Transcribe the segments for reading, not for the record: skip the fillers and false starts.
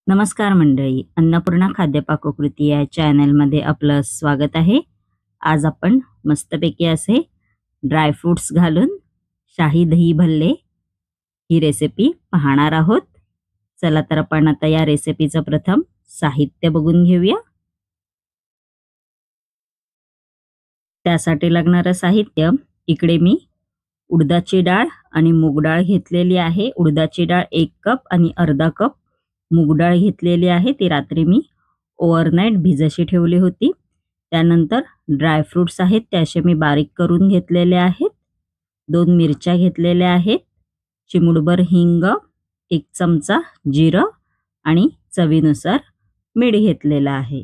नमस्कार मंडळी, अन्नपूर्णा खाद्य पाककृती या चॅनलमध्ये आपलं स्वागत आहे. आज आपण मस्तपैकी असे ड्रायफ्रुट्स घालून शाही दही भल्ले ही रेसिपी पाहणार आहोत. चला तर आपण आता या रेसिपीचं प्रथम साहित्य बघून घेऊया. त्यासाठी लागणारं साहित्य इकडे मी उडदाची डाळ आणि मूग डाळ घेतलेली आहे. उडदाची डाळ 1 कप आणि अर्धा कप मूग डाळ घेतलेली आहे. ती रात्री मी ओव्हरनाईट भिजशी ठेवली होती. त्यानंतर ड्रायफ्रुट्स आहेत, ते असे मी बारीक करून घेतलेले आहेत. 2 मिरच्या घेतलेल्या आहेत, चिमूटभर हिंग, 1 चमचा जिरं आणि चवीनुसार मीठ घेतलेलं आहे.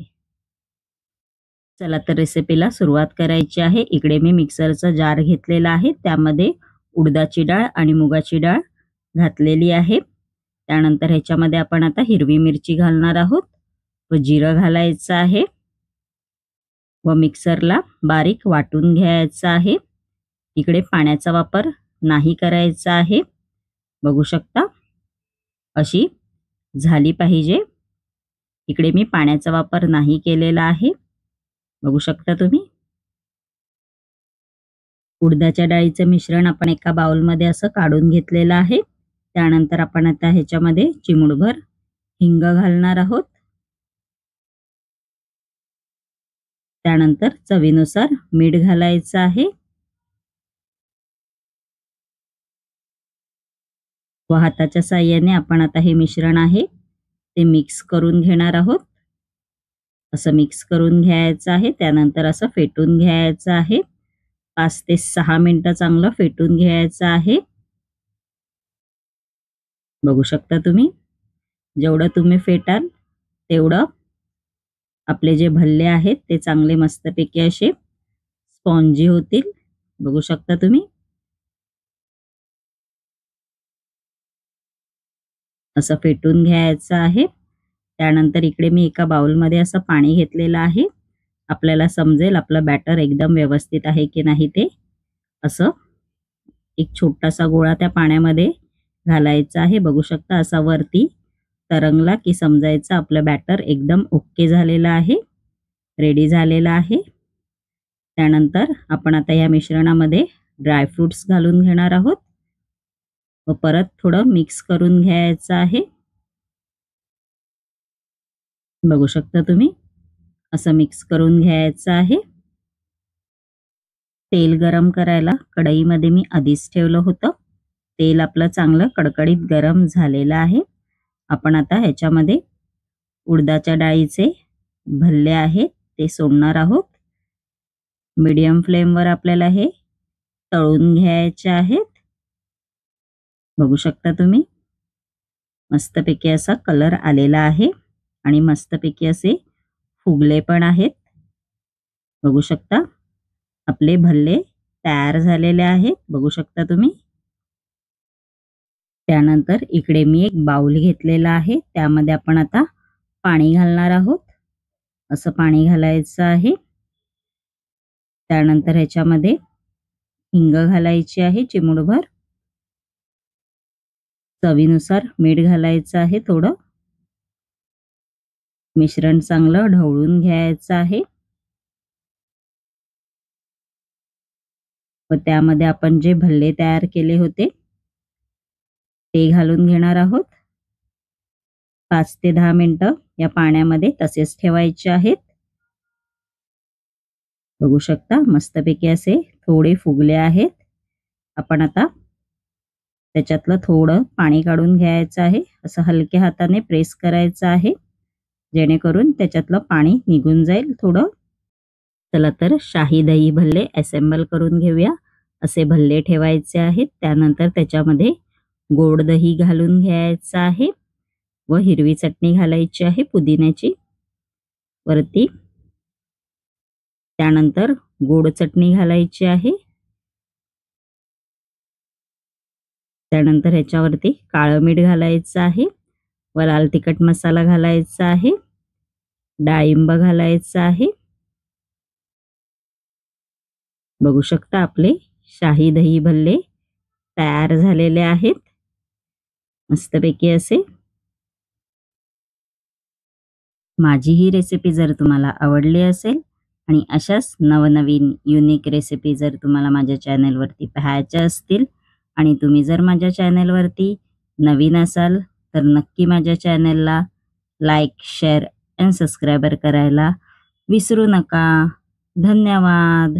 चला तर रेसिपीला सुरुवात करायची आहे. इकडे मी मिक्सरचा जार घेतलेला आहे, त्यामध्ये उडदाची डाळ आणि मुगाची डाळ घातलेली आहे. त्यानंतर ह्याच्यामध्ये आपण आता हिरवी मिरची घालणार आहोत व जिरं घालायचं आहे व मिक्सरला बारीक वाटून घ्यायचं आहे. इकडे पाण्याचा वापर नाही करायचा आहे. बघू शकता अशी झाली पाहिजे. इकडे मी पाण्याचा वापर नाही केलेला आहे. बघू शकता तुम्ही. उडदाच्या डाळीचं मिश्रण आपण एका बाउलमध्ये असं काढून घेतलेलं आहे. त्यानंतर आपण आता ह्याच्यामध्ये चिमूटभर हिंग घालणार आहोत. त्यानंतर चवीनुसार मीठ घालायचं आहे व हाताच्या साहाय्याने आपण आता हे मिश्रण आहे ते मिक्स करून घेणार आहोत. असं मिक्स करून घ्यायचं आहे. त्यानंतर असं फेटून घ्यायचं आहे. 5 ते 6 मिनिटं चांगलं फेटून घ्यायचं आहे. बघू शकता तुम्ही. जेवढं तुम्ही फेटाल तेवढं आपले जे भल्ले आहेत ते चांगले मस्तपैकी असे स्पॉन्जी होतील. बघू शकता तुम्ही. असं फेटून घ्यायचं आहे. त्यानंतर इकडे मी एका बाउलमध्ये असं पाणी घेतलेलं आहे. आपल्याला समजेल आपलं बॅटर एकदम व्यवस्थित आहे की नाही ते. असं एक छोटासा गोळा त्या पाण्यामध्ये घालायचा आहे. बघू शकता असा वरती तरंगला की समजायचं आपलं बॅटर एकदम ओके झालेलं आहे, रेडी झालेलं आहे. त्यानंतर आपण आता या मिश्रणामध्ये ड्रायफ्रुट्स घालून घेणार आहोत व परत थोडं मिक्स करून घ्यायचं आहे. बघू शकता तुम्ही. असं मिक्स करून घ्यायचं आहे. तेल गरम करायला कढईमध्ये मी आधीच ठेवलं होतं. तेल आपलं चांगलं कडकडीत गरम झालेलं आहे. आपण आता ह्याच्यामध्ये उडदाच्या डाळीचे भल्ले आहेत ते सोडणार आहोत. मीडियम फ्लेमवर आपल्याला हे तळून घ्यायचे आहेत. बघू शकता तुम्ही. मस्तपैकी असा कलर आलेला आहे आणि मस्तपैकी असे फुगले पण आहेत. बघू शकता आपले भल्ले तयार झालेले आहेत. बघू शकता तुम्ही. त्यानंतर इकडे मी एक बाउल घेतलेला आहे, त्यामध्ये आपण आता पाणी घालणार आहोत. असं पाणी घालायचं आहे. त्यानंतर ह्याच्यामध्ये हिंग घालायची आहे चिमूटभर. चवीनुसार मीठ घालायचं आहे थोडं. मिश्रण चांगलं ढवळून घ्यायचं आहे व त्यामध्ये आपण जे भल्ले तयार केले होते ते घालून घेणार आहोत. 5 ते 10 मिनिटं या पाण्यामध्ये तसेच ठेवायचे आहेत. बघू शकता मस्तपैकी असे थोडे फुगले आहेत. आपण आता त्याच्यातलं थोडं पाणी काढून घ्यायचं आहे. असं हलक्या हाताने प्रेस करायचं आहे जेणेकरून त्याच्यातलं पाणी निघून जाईल थोडं. चला तर शाही दही भल्ले असेंबल करून घेऊया. असे भल्ले ठेवायचे आहेत. त्यानंतर त्याच्यामध्ये गोड दही घालून घ्यायचं आहे व हिरवी चटणी घालायची आहे पुदिन्याची वरती. त्यानंतर गोड चटणी घालायची आहे. त्यानंतर ह्याच्यावरती काळं मीठ घालायचं आहे व लाल तिखट मसाला घालायचा आहे. डाळिंब घालायचं आहे. बघू शकता आपले शाही दही भल्ले तयार झालेले आहेत मस्तपैकी असे. माझी ही रेसिपी जर तुम्हाला आवडली असेल आणि अशाच नवनवीन युनिक रेसिपी जर तुम्हाला माझ्या चॅनलवरती पाहायच्या असतील आणि तुम्ही जर माझ्या चॅनलवरती नवीन असाल तर नक्की माझ्या चॅनलला लाईक, शेअर आणि सबस्क्राईबर करायला विसरू नका. धन्यवाद.